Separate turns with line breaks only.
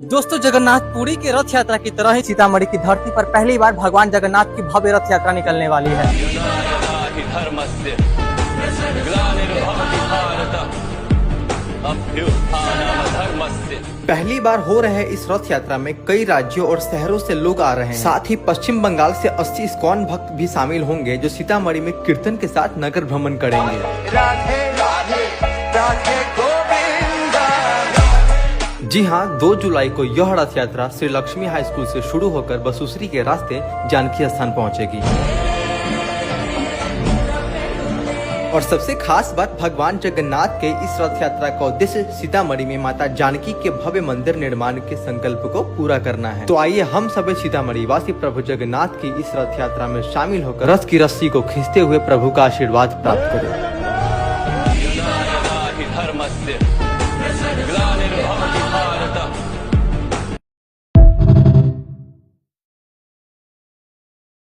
दोस्तों, जगन्नाथपुरी के रथ यात्रा की तरह ही सीतामढ़ी की धरती पर पहली बार भगवान जगन्नाथ की भव्य रथ यात्रा निकलने वाली है। पहली बार हो रहे इस रथ यात्रा में कई राज्यों और शहरों से लोग आ रहे हैं। साथ ही पश्चिम बंगाल से 80 इस्कॉन भक्त भी शामिल होंगे, जो सीतामढ़ी में कीर्तन के साथ नगर भ्रमण करेंगे। राधे राधे राधे जी हाँ, 2 जुलाई को यह रथ यात्रा श्री लक्ष्मी हाई स्कूल से शुरू होकर बसुसरी के रास्ते जानकी स्थान पहुंचेगी। और सबसे खास बात, भगवान जगन्नाथ के इस रथ यात्रा का उद्देश्य सीतामढ़ी में माता जानकी के भव्य मंदिर निर्माण के संकल्प को पूरा करना है। तो आइए हम सभी सीतामढ़ी वासी प्रभु जगन्नाथ की इस रथ यात्रा में शामिल होकर रथ की रस्सी को खींचते हुए प्रभु का आशीर्वाद प्राप्त करें।